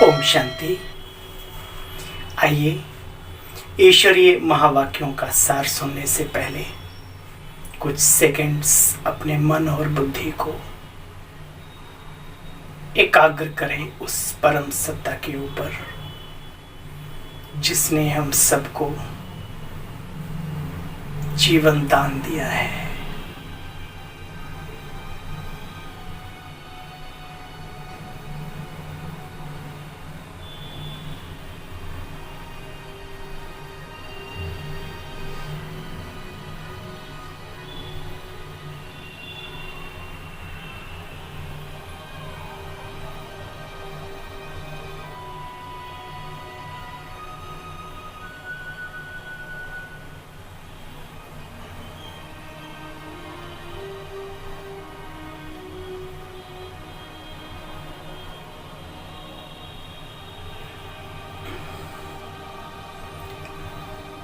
ओम शांति। आइए ईश्वरीय महावाक्यों का सार सुनने से पहले कुछ सेकंड्स अपने मन और बुद्धि को एकाग्र करें उस परम सत्ता के ऊपर जिसने हम सबको जीवन दान दिया है।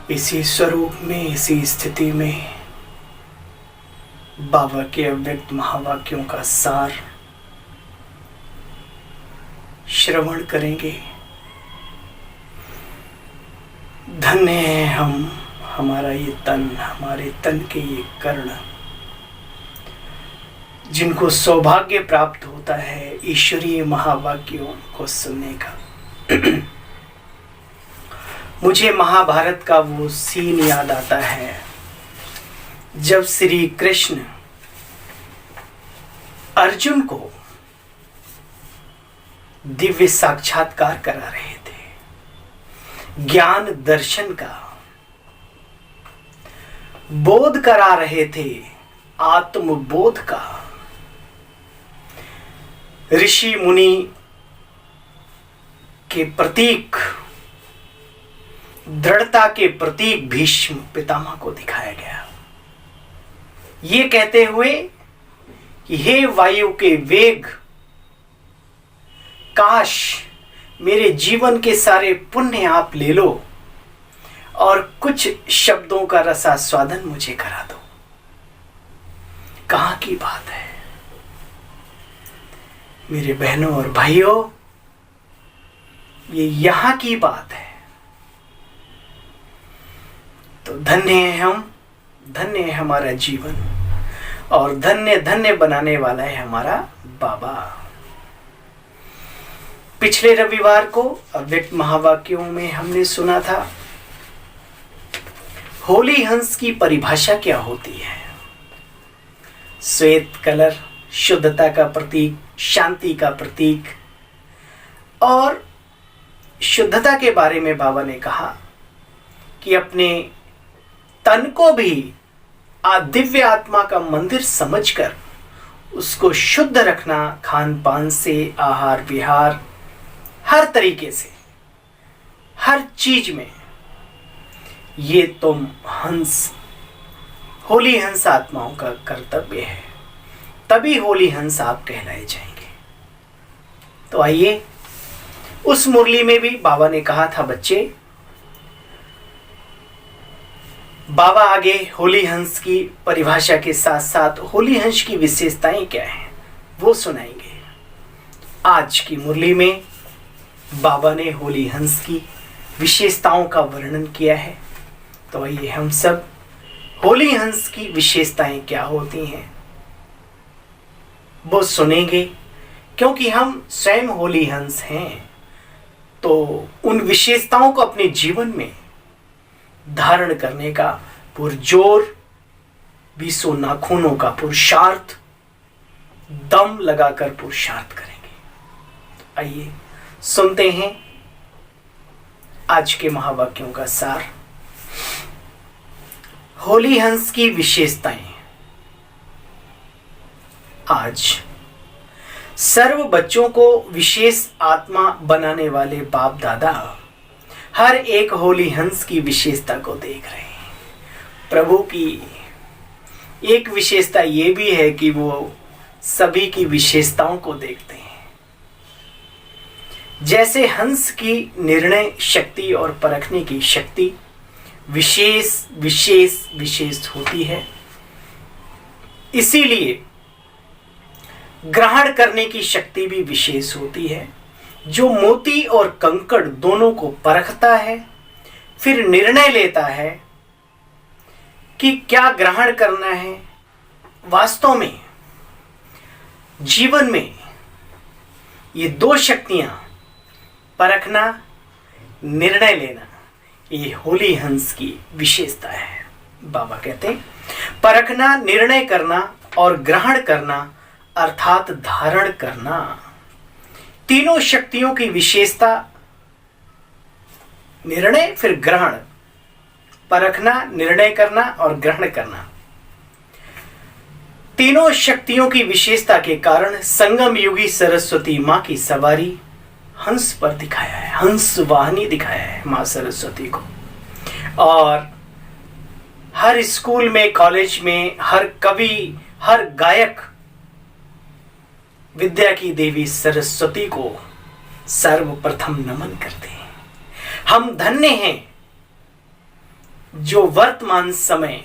इसी स्वरूप में, इसी स्थिति में बाबा के अव्यक्त महावाक्यों का सार श्रवण करेंगे। धन्य है हम, हमारा ये तन, हमारे तन के ये कर्ण, जिनको सौभाग्य प्राप्त होता है ईश्वरीय महावाक्यों को सुनने का। मुझे महाभारत का वो सीन याद आता है जब श्री कृष्ण अर्जुन को दिव्य साक्षात्कार करा रहे थे, ज्ञान दर्शन का बोध करा रहे थे, आत्मबोध का। ऋषि मुनि के प्रतीक, दृढ़ता के प्रतीक भीष्म पितामह को दिखाया गया, ये कहते हुए कि हे वायु के वेग, काश मेरे जीवन के सारे पुण्य आप ले लो और कुछ शब्दों का रसास्वादन मुझे करा दो। कहाँ की बात है मेरे बहनों और भाइयों, ये यहां की बात है। तो धन्य है हम, धन्य है हमारा जीवन, और धन्य धन्य बनाने वाला है हमारा बाबा। पिछले रविवार को अव्यक्त महावाक्यों में हमने सुना था होली हंस की परिभाषा क्या होती है। श्वेत कलर शुद्धता का प्रतीक, शांति का प्रतीक, और शुद्धता के बारे में बाबा ने कहा कि अपने तन को भी दिव्य आत्मा का मंदिर समझकर उसको शुद्ध रखना, खान पान से, आहार विहार, हर तरीके से, हर चीज में। ये तुम हंस, होली हंस आत्माओं का कर्तव्य है, तभी होली हंस आप कहलाए जाएंगे। तो आइए, उस मुरली में भी बाबा ने कहा था, बच्चे, बाबा आगे होली हंस की परिभाषा के साथ साथ होली हंस की विशेषताएं क्या हैं वो सुनाएंगे। आज की मुरली में बाबा ने होली हंस की विशेषताओं का वर्णन किया है। तो आइए हम सब होली हंस की विशेषताएं क्या होती हैं वो सुनेंगे, क्योंकि हम स्वयं होली हंस हैं। तो उन विशेषताओं को अपने जीवन में धारण करने का पुरजोर, 20 नाखूनों का पुरुषार्थ, दम लगाकर पुरुषार्थ करेंगे। आइए सुनते हैं आज के महावाक्यों का सार। होली हंस की विशेषताएं। आज सर्व बच्चों को विशेष आत्मा बनाने वाले बाप दादा हर एक होली हंस की विशेषता को देख रहे हैं। प्रभु की एक विशेषता ये भी है कि वो सभी की विशेषताओं को देखते हैं। जैसे हंस की निर्णय शक्ति और परखने की शक्ति विशेष विशेष विशेष होती है, इसीलिए ग्रहण करने की शक्ति भी विशेष होती है। जो मोती और कंकड़ दोनों को परखता है, फिर निर्णय लेता है कि क्या ग्रहण करना है। वास्तव में जीवन में ये दो शक्तियां, परखना, निर्णय लेना, ये होली हंस की विशेषता है। बाबा कहते हैं परखना, निर्णय करना और ग्रहण करना अर्थात धारण करना, तीनों शक्तियों की विशेषता। निर्णय फिर ग्रहण, परखना, निर्णय करना और ग्रहण करना, तीनों शक्तियों की विशेषता के कारण संगम युगी सरस्वती मां की सवारी हंस पर दिखाया है, हंस वाहिनी दिखाया है मां सरस्वती को। और हर स्कूल में, कॉलेज में, हर कवि, हर गायक विद्या की देवी सरस्वती को सर्वप्रथम नमन करते हैं। हम धन्य हैं जो वर्तमान समय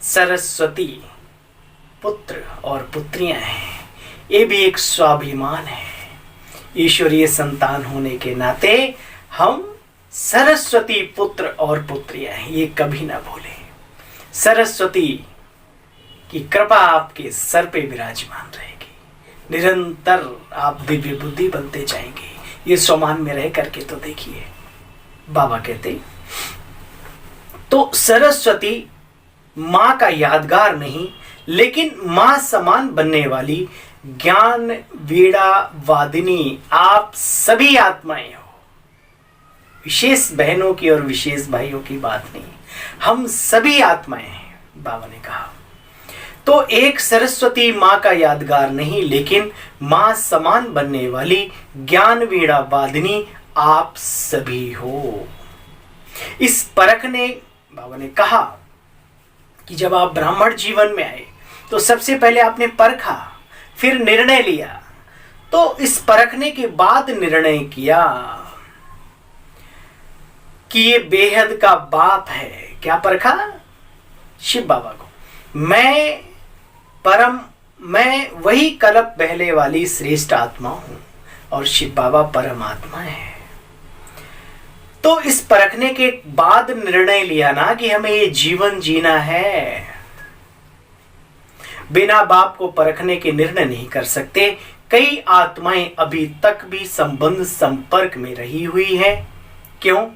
सरस्वती पुत्र और पुत्रियां हैं। ये भी एक स्वाभिमान है। ईश्वरीय संतान होने के नाते हम सरस्वती पुत्र और पुत्रियां हैं, ये कभी ना भूलें। सरस्वती की कृपा आपके सर पे विराजमान रहेगी, निरंतर आप दिव्य बुद्धि बनते जाएंगे। ये स्वमान में रह करके तो देखिए। बाबा कहते तो सरस्वती मां का यादगार नहीं, लेकिन मां समान बनने वाली ज्ञान वीणा वादिनी आप सभी आत्माएं हो। विशेष बहनों की और विशेष भाइयों की बात नहीं, हम सभी आत्माएं हैं, बाबा ने कहा। तो एक सरस्वती मां का यादगार नहीं, लेकिन मां समान बनने वाली ज्ञान वीणा वादिनी आप सभी हो। इस परख ने, बाबा ने कहा कि जब आप ब्राह्मण जीवन में आए तो सबसे पहले आपने परखा, फिर निर्णय लिया। तो इस परखने के बाद निर्णय किया कि ये बेहद का बाप है। क्या परखा? शिव बाबा को। मैं वही कल्प बहले वाली श्रेष्ठ आत्मा हूं और शिव बाबा परमात्मा है। तो इस परखने के बाद निर्णय लिया ना कि हमें ये जीवन जीना है। बिना बाप को परखने के निर्णय नहीं कर सकते। कई आत्माएं अभी तक भी संबंध संपर्क में रही हुई हैं। क्यों?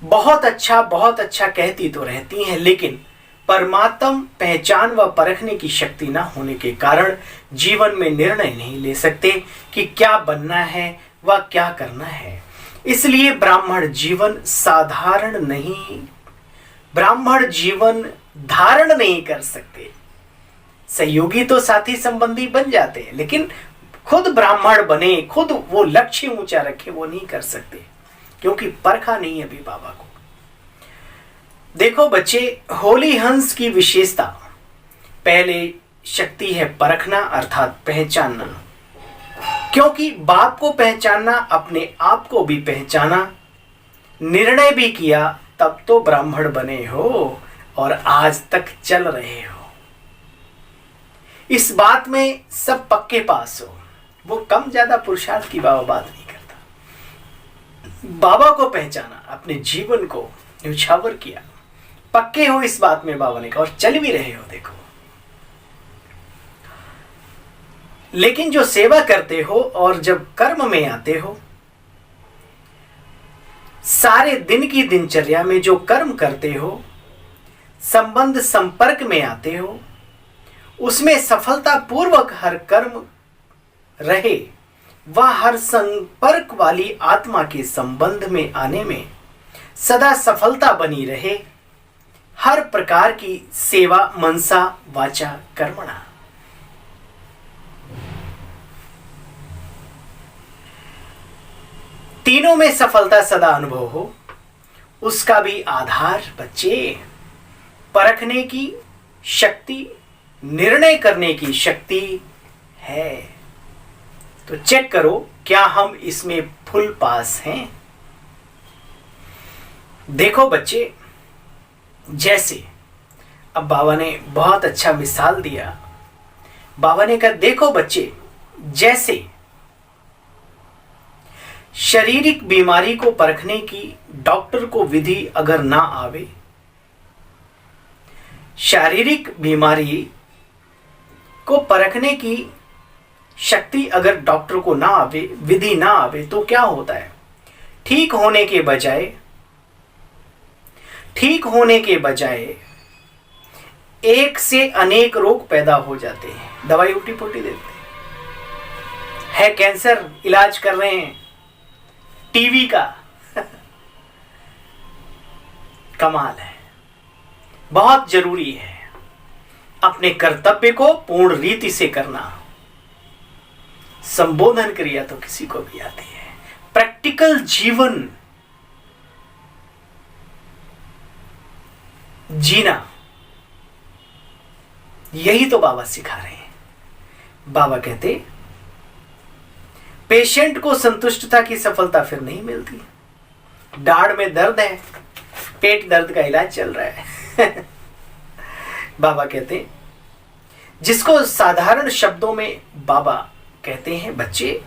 बहुत अच्छा कहती तो रहती हैं, लेकिन परमात्म पहचान व परखने की शक्ति न होने के कारण जीवन में निर्णय नहीं ले सकते कि क्या बनना है व क्या करना है। इसलिए ब्राह्मण जीवन साधारण नहीं, ब्राह्मण जीवन धारण नहीं कर सकते। सहयोगी तो साथी संबंधी बन जाते हैं, लेकिन खुद ब्राह्मण बने, खुद वो लक्ष्य ऊंचा रखे, वो नहीं कर सकते, क्योंकि परखा नहीं अभी बाबा को। देखो बच्चे, होली हंस की विशेषता, पहले शक्ति है परखना अर्थात पहचानना। क्योंकि बाप को पहचानना, अपने आप को भी पहचाना, निर्णय भी किया, तब तो ब्राह्मण बने हो और आज तक चल रहे हो। इस बात में सब पक्के पास हो। वो कम ज्यादा पुरुषार्थ की बाबा बात नहीं करता। बाबा को पहचाना, अपने जीवन को न्यौछावर किया, पक्के हो इस बात में बाबा ने कहा, और चल भी रहे हो। देखो, लेकिन जो सेवा करते हो और जब कर्म में आते हो, सारे दिन की दिनचर्या में जो कर्म करते हो, संबंध संपर्क में आते हो, उसमें सफलता पूर्वक हर कर्म रहे, वह हर संपर्क वाली आत्मा के संबंध में आने में सदा सफलता बनी रहे। हर प्रकार की सेवा मनसा वाचा कर्मणा। तीनों में सफलता सदा अनुभव हो, उसका भी आधार बच्चे परखने की शक्ति, निर्णय करने की शक्ति है। तो चेक करो, क्या हम इसमें फुल पास हैं? देखो बच्चे, जैसे अब बाबा ने बहुत अच्छा मिसाल दिया। बाबा ने कहा, देखो बच्चे, जैसे शारीरिक बीमारी को परखने की डॉक्टर को विधि अगर ना आवे, शारीरिक बीमारी को परखने की शक्ति अगर डॉक्टर को ना आवे, विधि ना आवे, तो क्या होता है? ठीक होने के बजाय एक से अनेक रोग पैदा हो जाते हैं। दवाई उल्टी पुल्टी देते हैं, कैंसर इलाज कर रहे हैं, टीवी का कमाल है। बहुत जरूरी है अपने कर्तव्य को पूर्ण रीति से करना। संबोधन क्रिया तो किसी को भी आती है। प्रैक्टिकल जीवन जीना, यही तो बाबा सिखा रहे हैं। बाबा कहते पेशेंट को संतुष्टता की सफलता फिर नहीं मिलती। दाढ़ में दर्द है, पेट दर्द का इलाज चल रहा है। बाबा कहते जिसको साधारण शब्दों में बाबा कहते हैं, बच्चे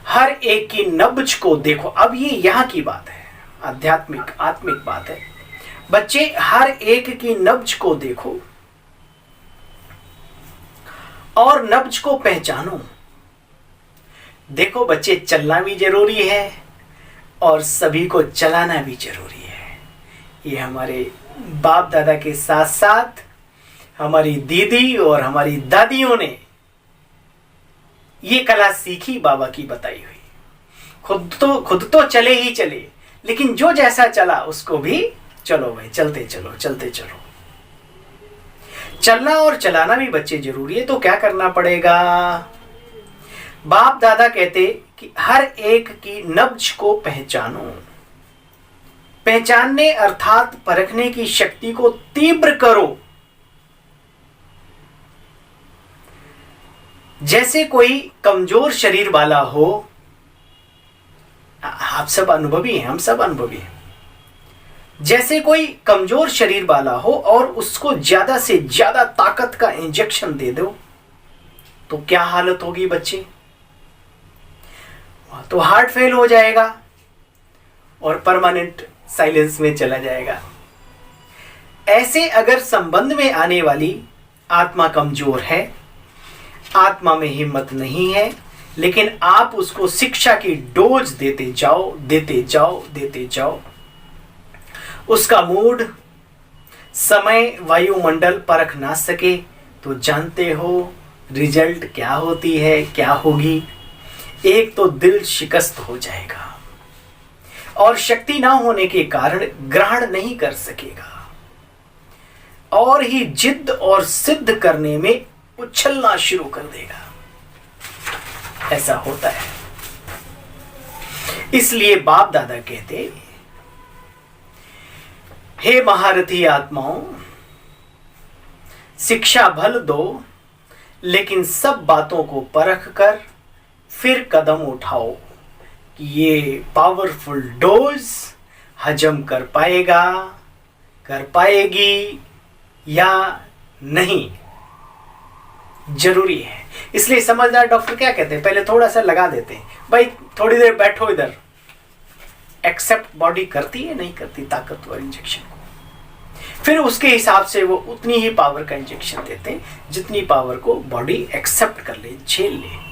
हर एक की नब्ज को देखो। अब ये यहाँ की बात है, आत्मिक बात है। बच्चे हर एक की नब्ज को देखो और नब्ज को पहचानो। देखो बच्चे, चलना भी जरूरी है और सभी को चलाना भी जरूरी है। ये हमारे बाप दादा के साथ साथ हमारी दीदी और हमारी दादियों ने ये कला सीखी, बाबा की बताई हुई। खुद तो चले ही चले, लेकिन जो जैसा चला उसको भी चलो भाई, चलते चलो। चलना और चलाना भी बच्चे जरूरी है। तो क्या करना पड़ेगा? बाप दादा कहते कि हर एक की नब्ज को पहचानो। पहचानने अर्थात परखने की शक्ति को तीव्र करो। जैसे कोई कमजोर शरीर वाला हो, आप सब अनुभवी हैं, हम सब अनुभवी हैं। जैसे कोई कमजोर शरीर वाला हो और उसको ज्यादा से ज्यादा ताकत का इंजेक्शन दे दो, तो क्या हालत होगी बच्चे? तो हार्ट फेल हो जाएगा और परमानेंट साइलेंस में चला जाएगा। ऐसे अगर संबंध में आने वाली आत्मा कमजोर है, आत्मा में हिम्मत नहीं है, लेकिन आप उसको शिक्षा की डोज देते जाओ, उसका मूड, समय, वायुमंडल परख ना सके, तो जानते हो रिजल्ट क्या होती है, क्या होगी। एक तो दिल शिकस्त हो जाएगा और शक्ति ना होने के कारण ग्रहण नहीं कर सकेगा और ही जिद और सिद्ध करने में उछलना शुरू कर देगा। ऐसा होता है। इसलिए बाप दादा कहते, हे महारथी आत्माओं, शिक्षा भल दो, लेकिन सब बातों को परख कर फिर कदम उठाओ कि ये पावरफुल डोज हजम कर पाएगी या नहीं। जरूरी है। इसलिए समझदार डॉक्टर क्या कहते हैं? पहले थोड़ा सा लगा देते हैं, भाई थोड़ी देर बैठो इधर। एक्सेप्ट बॉडी करती है, नहीं करती ताकतवर इंजेक्शन को, फिर उसके हिसाब से वो उतनी ही पावर का इंजेक्शन देते हैं जितनी पावर को बॉडी एक्सेप्ट कर ले, झेल ले।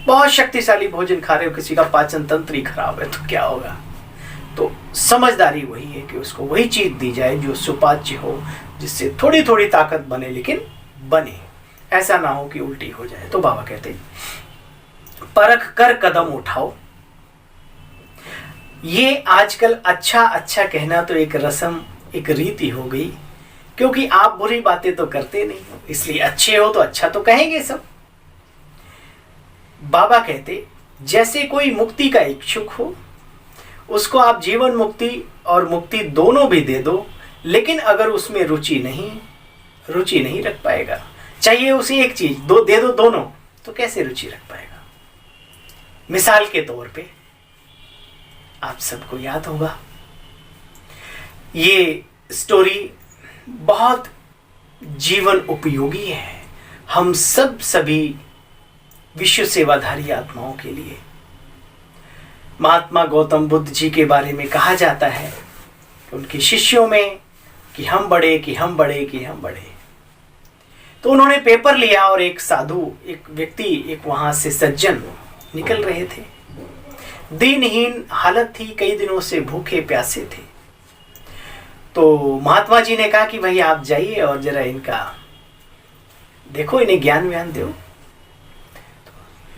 बहुत शक्तिशाली भोजन खा रहे हो, किसी का पाचन तंत्र ही खराब है, तो क्या होगा? तो समझदारी वही है कि उसको वही चीज दी जाए जो सुपाच्य हो, जिससे थोड़ी थोड़ी ताकत बने, लेकिन बने। ऐसा ना हो कि उल्टी हो जाए। तो बाबा कहते परख कर कदम उठाओ। ये आजकल अच्छा कहना तो एक रस्म, एक रीति हो गई, क्योंकि आप बुरी बातें तो करते नहीं हो, इसलिए अच्छे हो तो अच्छा तो कहेंगे सब। बाबा कहते जैसे कोई मुक्ति का इच्छुक हो, उसको आप जीवन मुक्ति और मुक्ति दोनों भी दे दो, लेकिन अगर उसमें रुचि नहीं रख पाएगा, चाहिए उसे एक चीज दे दो दोनों, तो कैसे रुचि रख पाएगा? मिसाल के तौर पे आप सबको याद होगा, ये स्टोरी बहुत जीवन उपयोगी है। हम सभी विश्व सेवाधारी आत्माओं के लिए। महात्मा गौतम बुद्ध जी के बारे में कहा जाता है कि उनके शिष्यों में कि हम बढ़े, कि हम बढ़े, कि हम बढ़े। तो उन्होंने पेपर लिया और एक साधु, एक व्यक्ति, एक वहां से सज्जन निकल रहे थे। दिनहीन हालत थी, कई दिनों से भूखे प्यासे थे। तो महात्मा जी ने कहा कि भाई आप जाइए और जरा इनका देखो, इन्हें ज्ञान व्यान दो।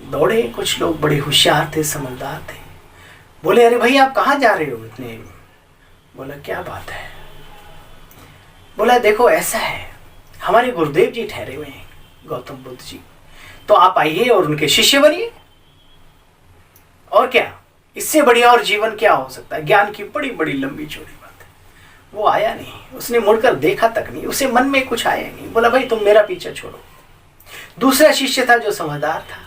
दौड़े कुछ लोग, बड़े होशियार थे, समझदार थे। बोले अरे भाई आप कहाँ जा रहे हो इतने? बोला क्या बात है? बोला देखो ऐसा है, हमारे गुरुदेव जी ठहरे हुए हैं गौतम बुद्ध जी, तो आप आइए और उनके शिष्य बनिए। और क्या, इससे बढ़िया और जीवन क्या हो सकता है? ज्ञान की बड़ी बड़ी लंबी चौड़ी बात है। वो आया नहीं, उसने मुड़कर देखा तक नहीं, उसे मन में कुछ आया नहीं। बोला भाई तुम मेरा पीछा छोड़ो। दूसरा शिष्य था जो समझदार था,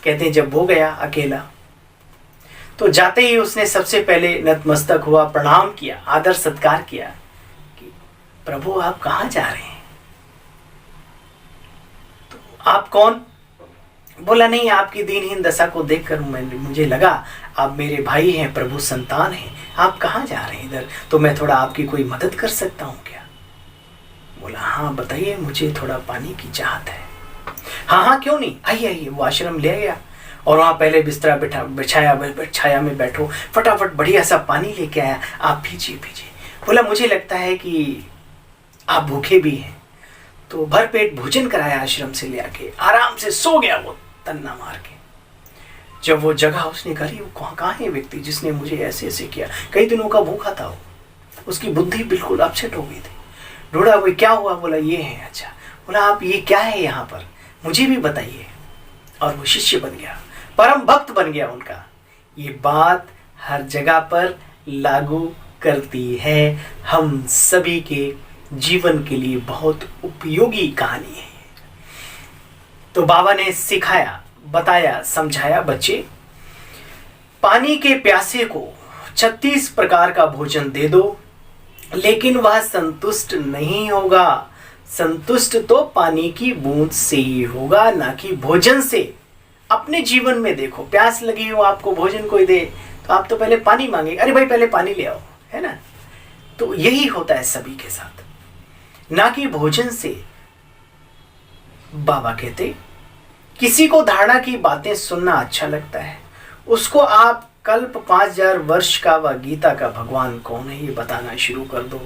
कहते हैं जब वो गया अकेला तो जाते ही उसने सबसे पहले नतमस्तक हुआ, प्रणाम किया, आदर सत्कार किया कि प्रभु आप कहाँ जा रहे हैं? तो आप कौन? बोला नहीं, आपकी दीनहीन दशा को देखकर मुझे लगा आप मेरे भाई हैं, प्रभु संतान हैं। आप कहाँ जा रहे हैं इधर? तो मैं थोड़ा आपकी कोई मदद कर सकता हूँ क्या? बोला हाँ बताइए, मुझे थोड़ा पानी की चाहत है। हाँ हाँ क्यों नहीं, आइए आइए। वो आश्रम ले गया और वहाँ पहले बिस्तरा बिछाया, छाया में बैठो, फटाफट बढ़िया सा पानी लेके आया, आप पीजिए पीजिए। बोला मुझे लगता है कि आप भूखे भी हैं। तो भरपेट भोजन कराया आश्रम से ले आके, आराम से सो गया वो तन्ना मार के। जब वो जगह उसने करी, वो कहाँ है व्यक्ति जिसने मुझे ऐसे ऐसे किया? कई दिनों का भूखा था वो, उसकी बुद्धि बिल्कुल अपसेट हो गई थी। ढूंढा कोई, क्या हुआ? बोला ये है। अच्छा। बोला आप ये क्या है यहाँ पर, मुझे भी बताइए। और वो शिष्य बन गया, परम भक्त बन गया उनका। ये बात हर जगह पर लागू करती है, हम सभी के जीवन के लिए बहुत उपयोगी कहानी है। तो बाबा ने सिखाया, बताया, समझाया, बच्चे पानी के प्यासे को 36 प्रकार का भोजन दे दो, लेकिन वह संतुष्ट नहीं होगा। संतुष्ट तो पानी की बूंद से ही होगा, ना कि भोजन से। अपने जीवन में देखो, प्यास लगी हो, आपको भोजन कोई दे तो आप तो पहले पानी मांगे, अरे भाई पहले पानी ले आओ, है ना? तो यही होता है सभी के साथ, ना कि भोजन से। बाबा कहते किसी को धारणा की बातें सुनना अच्छा लगता है, उसको आप कल्प 5000 वर्ष का व गीता का भगवान कौन है ये बताना शुरू कर दो,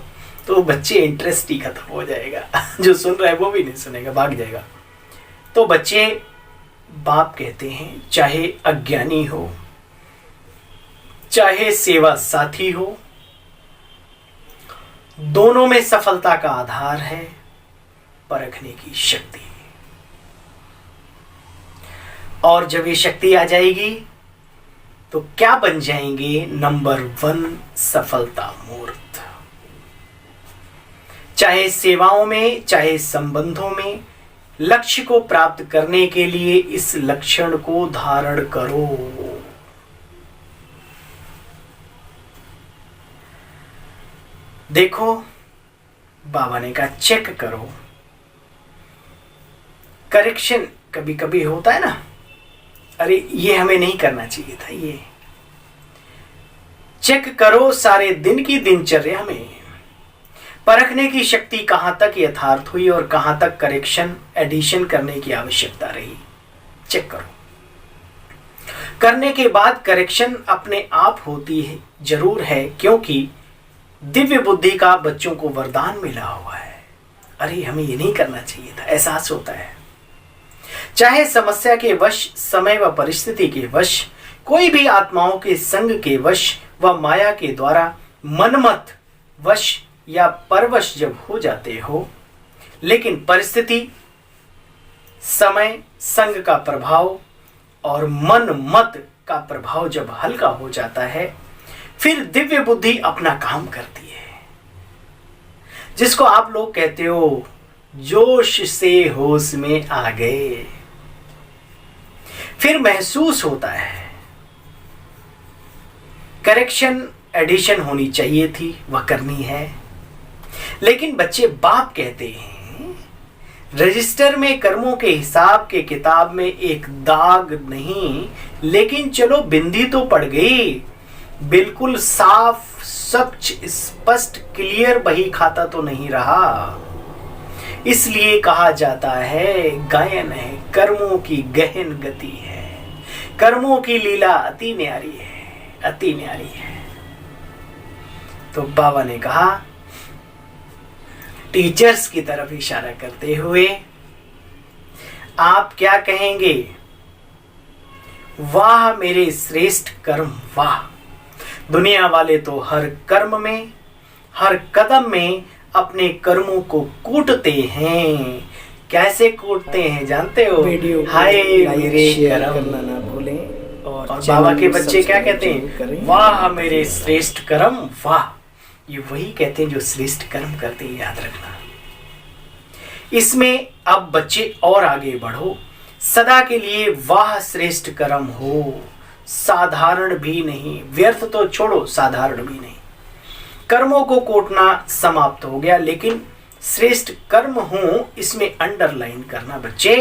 तो बच्चे इंटरेस्ट ही खत्म हो जाएगा। जो सुन रहा है वो भी नहीं सुनेगा, भाग जाएगा। तो बच्चे, बाप कहते हैं चाहे अज्ञानी हो, चाहे सेवा साथी हो, दोनों में सफलता का आधार है परखने की शक्ति। और जब ये शक्ति आ जाएगी तो क्या बन जाएंगे? नंबर 1 सफलता मूर्त। चाहे सेवाओं में, चाहे संबंधों में, लक्ष्य को प्राप्त करने के लिए इस लक्षण को धारण करो। देखो, बाबा ने कहा चेक करो। करेक्शन कभी कभी होता है ना, अरे ये हमें नहीं करना चाहिए था, ये चेक करो सारे दिन की दिनचर्या में परखने की शक्ति कहां तक यथार्थ हुई और कहां तक करेक्शन, एडिशन करने की आवश्यकता रही। चेक करो। करने के बाद करेक्शन अपने आप होती है, जरूर है, क्योंकि दिव्य बुद्धि का बच्चों को वरदान मिला हुआ है। अरे हमें ये नहीं करना चाहिए था, एहसास होता है। चाहे समस्या के वश, समय व परिस्थिति के वश, कोई भी आत्माओं के संग के वश व माया के द्वारा मनमत वश या परवश जब हो जाते हो, लेकिन परिस्थिति, समय, संग का प्रभाव और मन मत का प्रभाव जब हल्का हो जाता है, फिर दिव्य बुद्धि अपना काम करती है, जिसको आप लोग कहते हो जोश से होश में आ गए। फिर महसूस होता है करेक्शन, एडिशन होनी चाहिए थी, वह करनी है। लेकिन बच्चे, बाप कहते हैं रजिस्टर में कर्मों के हिसाब के किताब में एक दाग नहीं, लेकिन चलो बिंदी तो पड़ गई। बिल्कुल साफ स्वच्छ स्पष्ट क्लियर बही खाता तो नहीं रहा। इसलिए कहा जाता है गायन है कर्मों की गहन गति है, कर्मों की लीला अति न्यारी है, अति न्यारी है। तो बाबा ने कहा टीचर्स की तरफ इशारा करते हुए, आप क्या कहेंगे? वाह मेरे श्रेष्ठ कर्म वाह। दुनिया वाले तो हर कर्म में, हर कदम में अपने कर्मों को कूटते हैं। कैसे कूटते हैं जानते हो? हाय मेरे कर्म करना ना भूलें। और बाबा के बच्चे क्या कहते हैं? वाह मेरे श्रेष्ठ कर्म वाह। ये वही कहते हैं जो श्रेष्ठ कर्म करते हैं, याद रखना। इसमें अब बच्चे और आगे बढ़ो, सदा के लिए वाह श्रेष्ठ कर्म हो, साधारण भी नहीं। व्यर्थ तो छोड़ो, साधारण भी नहीं। कर्मों को कोटना समाप्त हो गया, लेकिन श्रेष्ठ कर्म हो इसमें अंडरलाइन करना बच्चे।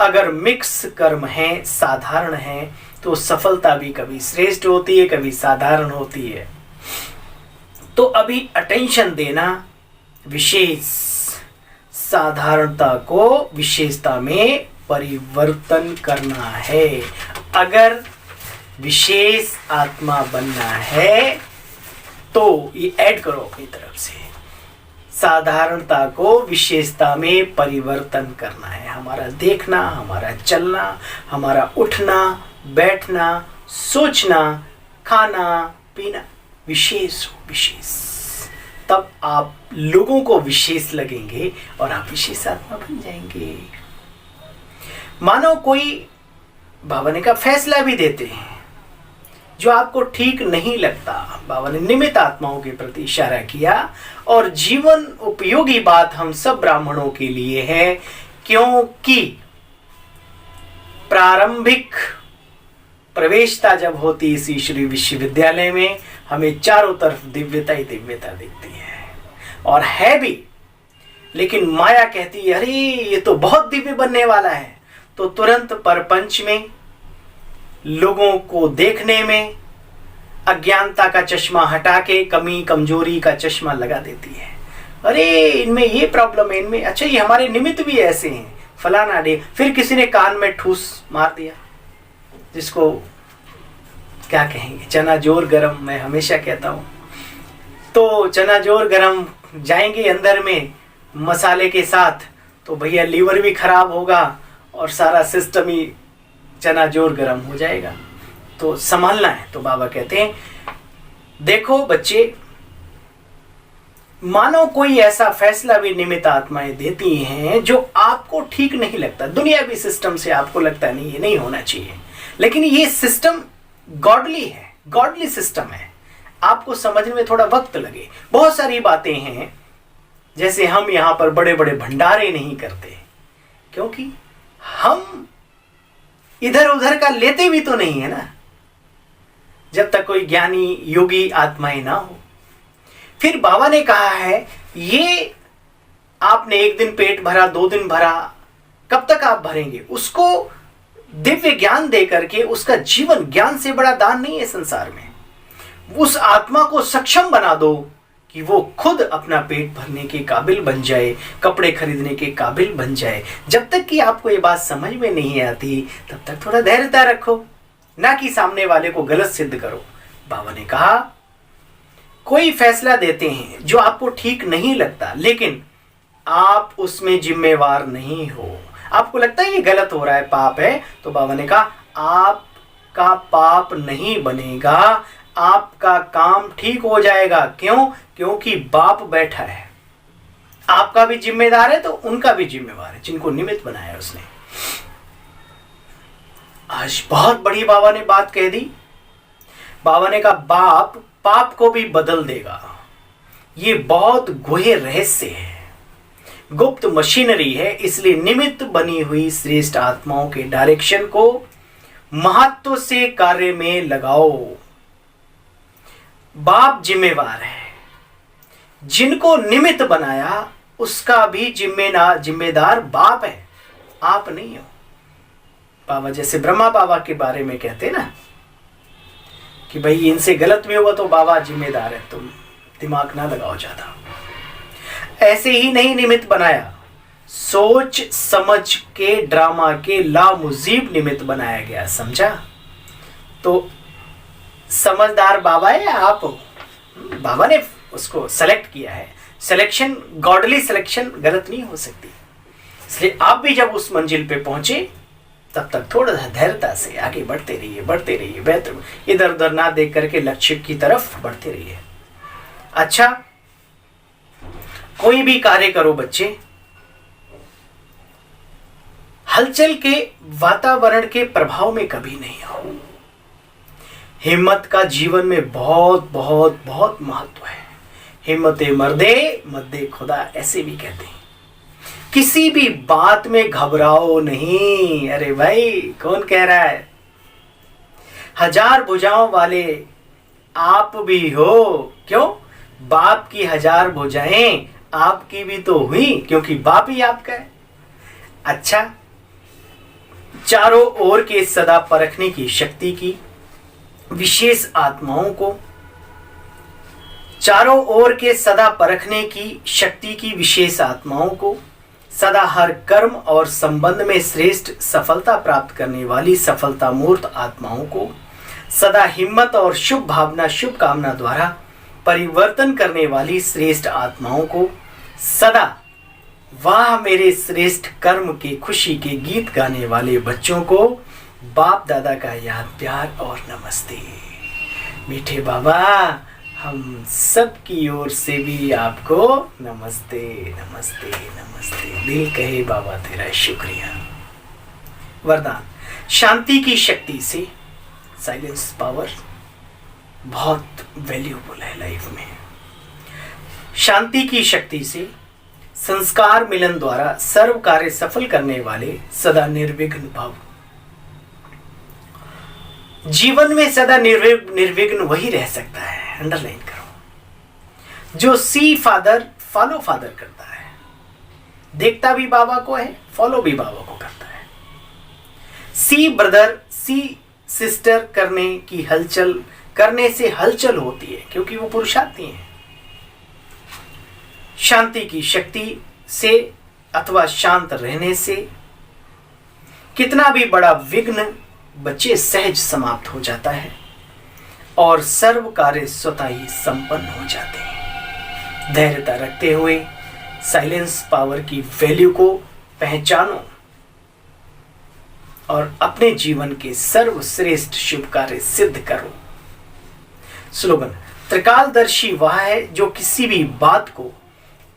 अगर मिक्स कर्म है, साधारण है, तो सफलता भी कभी श्रेष्ठ होती है, कभी साधारण होती है। तो अभी अटेंशन देना, विशेष साधारणता को विशेषता में परिवर्तन करना है। अगर विशेष आत्मा बनना है तो ये ऐड करो अपनी तरफ से, साधारणता को विशेषता में परिवर्तन करना है। हमारा देखना, हमारा चलना, हमारा उठना बैठना, सोचना, खाना पीना विशेष हो, विशेष। तब आप लोगों को विशेष लगेंगे और आप विशेष आत्मा बन जाएंगे। मानो कोई बाबा ने का फैसला भी देते हैं जो आपको ठीक नहीं लगता। बाबा ने निमित्त आत्माओं के प्रति इशारा किया, और जीवन उपयोगी बात हम सब ब्राह्मणों के लिए है, क्योंकि प्रारंभिक प्रवेशता जब होती इस ईश्वरीय विश्वविद्यालय में, हमें चारों तरफ दिव्यता ही दिव्यता दिखती है, और है भी। लेकिन माया कहती है अरे ये तो बहुत दिव्य बनने वाला है, तो तुरंत परपंच में लोगों को देखने में अज्ञानता का चश्मा हटा के कमी कमजोरी का चश्मा लगा देती है। अरे इनमें ये प्रॉब्लम है, इनमें अच्छा ये हमारे निमित्त भी ऐसे हैं, फलाना डे। फिर किसी ने कान में ठूस मार दिया, जिसको क्या कहेंगे, चना जोर गरम। मैं हमेशा कहता हूँ तो चना जोर गरम जाएंगे अंदर में मसाले के साथ, तो भैया लीवर भी खराब होगा और सारा सिस्टम ही चना जोर गरम हो जाएगा। तो संभालना है। तो बाबा कहते हैं देखो बच्चे, मानो कोई ऐसा फैसला भी निमित्त आत्माएं देती हैं जो आपको ठीक नहीं लगता, दुनियावी सिस्टम से आपको लगता है नहीं ये नहीं होना चाहिए, लेकिन ये सिस्टम गॉडली है, गॉडली सिस्टम है। आपको समझने में थोड़ा वक्त लगे। बहुत सारी बातें हैं, जैसे हम यहां पर बड़े बड़े भंडारे नहीं करते, क्योंकि हम इधर उधर का लेते भी तो नहीं है ना, जब तक कोई ज्ञानी योगी आत्माएं ना हो। फिर बाबा ने कहा है ये आपने एक दिन पेट भरा, 2 दिन भरा, कब तक आप भरेंगे? उसको दिव्य ज्ञान दे करके, उसका जीवन ज्ञान से बड़ा दान नहीं है संसार में। उस आत्मा को सक्षम बना दो कि वो खुद अपना पेट भरने के काबिल बन जाए, कपड़े खरीदने के काबिल बन जाए। जब तक कि आपको ये बात समझ में नहीं आती तब तक थोड़ा धैर्यता रखो, ना कि सामने वाले को गलत सिद्ध करो। बाबा ने कहा कोई फैसला देते हैं जो आपको ठीक नहीं लगता, लेकिन आप उसमें जिम्मेवार नहीं हो। आपको लगता है ये गलत हो रहा है, पाप है, तो बाबा ने कहा आपका पाप नहीं बनेगा, आपका काम ठीक हो जाएगा। क्यों? क्योंकि बाप बैठा है, आपका भी जिम्मेदार है तो उनका भी जिम्मेवार है, जिनको निमित्त बनाया उसने। आज बहुत बड़ी बाबा ने बात कह दी। बाबा ने कहा बाप पाप को भी बदल देगा। ये बहुत गुहे रहस्य है, गुप्त मशीनरी है, इसलिए निमित्त बनी हुई श्रेष्ठ आत्माओं के डायरेक्शन को महत्व से कार्य में लगाओ। बाप जिम्मेवार है, जिनको निमित्त बनाया उसका भी जिम्मेदार बाप है, आप नहीं हो। बाबा जैसे ब्रह्मा बाबा के बारे में कहते ना कि भाई इनसे गलत भी हुआ तो बाबा जिम्मेदार है, तुम दिमाग ना लगाओ ज्यादा। ऐसे ही नहीं निमित्त बनाया, सोच समझ के ड्रामा के लामुजीब निमित्त बनाया गया, समझा? तो समझदार बाबा है या आप हो? बाबा ने उसको सेलेक्ट किया है। सिलेक्शन, गॉडली सिलेक्शन गलत नहीं हो सकती। इसलिए आप भी जब उस मंजिल पे पहुंचे तब तक थोड़ा सा धैर्यता से आगे बढ़ते रहिए, बढ़ते रहिए, बेहतर इधर उधर ना देख करके लक्ष्य की तरफ बढ़ते रहिए। अच्छा, कोई भी कार्य करो बच्चे, हलचल के वातावरण के प्रभाव में कभी नहीं हो। हिम्मत का जीवन में बहुत बहुत बहुत महत्व है। हिम्मते मर्दे मद्दे खुदा, ऐसे भी कहते हैं। किसी भी बात में घबराओ नहीं। अरे भाई कौन कह रहा है? हजार भुजाओं वाले आप भी हो। क्यों? बाप की हजार भुजाएं आपकी भी तो हुई, क्योंकि बाप ही आपका है। अच्छा, चारों ओर के सदा परखने की शक्ति की विशेष आत्माओं को, चारों ओर के सदा परखने की शक्ति की विशेष आत्माओं को, सदा हर कर्म और संबंध में श्रेष्ठ सफलता प्राप्त करने वाली सफलता मूर्त आत्माओं को, सदा हिम्मत और शुभ भावना शुभ कामना द्वारा परिवर्तन करने वाली श्रेष्ठ आत्माओं को, सदा वाह मेरे श्रेष्ठ कर्म के खुशी के गीत गाने वाले बच्चों को बाप दादा का याद प्यार और नमस्ते। मीठे बाबा, हम सब की ओर से भी आपको नमस्ते नमस्ते नमस्ते। दिल कहे बाबा तेरा शुक्रिया। वरदान, शांति की शक्ति से साइलेंस पावर बहुत वैल्यूबल है लाइफ में। शांति की शक्ति से संस्कार मिलन द्वारा सर्व कार्य सफल करने वाले सदा निर्विघ्न भव। जीवन में सदा निर्विघ्न वही रह सकता है, अंडरलाइन करो, जो सी फादर फॉलो फादर करता है। देखता भी बाबा को है, फॉलो भी बाबा को करता है। सी ब्रदर सी सिस्टर करने से हलचल होती है, क्योंकि वो पुरुषार्थी हैं। शांति की शक्ति से अथवा शांत रहने से कितना भी बड़ा विघ्न बच्चे सहज समाप्त हो जाता है और सर्व कार्य स्वतः ही संपन्न हो जाते हैं। धैर्यता रखते हुए साइलेंस पावर की वैल्यू को पहचानो और अपने जीवन के सर्वश्रेष्ठ शुभ कार्य सिद्ध करो। स्लोगन, त्रिकालदर्शी वह है जो किसी भी बात को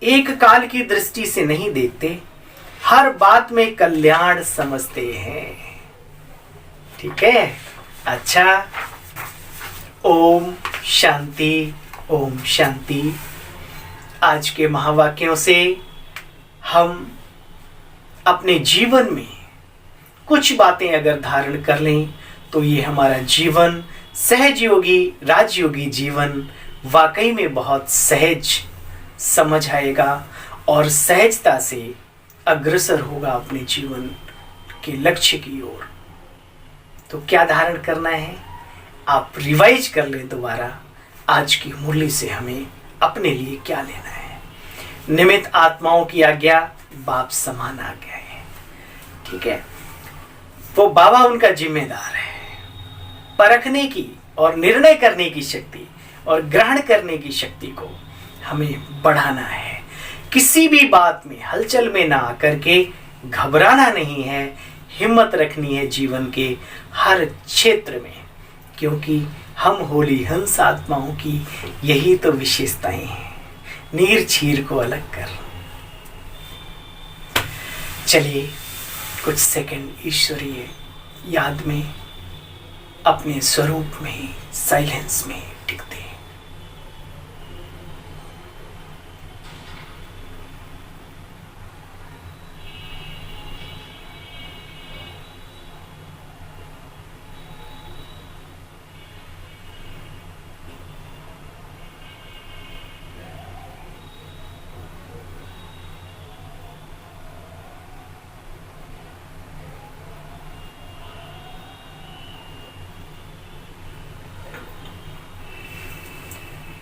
एक काल की दृष्टि से नहीं देखते, हर बात में कल्याण समझते हैं। ठीक है? अच्छा, ओम शांति, ओम शांति। आज के महावाक्यों से हम अपने जीवन में कुछ बातें अगर धारण कर लें तो ये हमारा जीवन सहज योगी राजयोगी जीवन वाकई में बहुत सहज समझ आएगा और सहजता से अग्रसर होगा अपने जीवन के लक्ष्य की ओर। तो क्या धारण करना है? आप रिवाइज कर लें दोबारा आज की मुरली से हमें अपने लिए क्या लेना है। निमित्त आत्माओं की आज्ञा बाप समान आ गया है। ठीक है? वो बाबा उनका जिम्मेदार है। परखने की और निर्णय करने की शक्ति और ग्रहण करने की शक्ति को हमें बढ़ाना है। किसी भी बात में हलचल में ना आकर के घबराना नहीं है, हिम्मत रखनी है जीवन के हर क्षेत्र में, क्योंकि हम होली हंस आत्माओं की यही तो विशेषताएं हैं। नीर छीर को अलग कर। चलिए कुछ सेकंड ईश्वरीय याद में अपने स्वरूप में साइलेंस में टिकते हैं।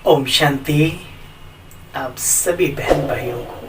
ओम शांति। आप सभी बहन भाइयों को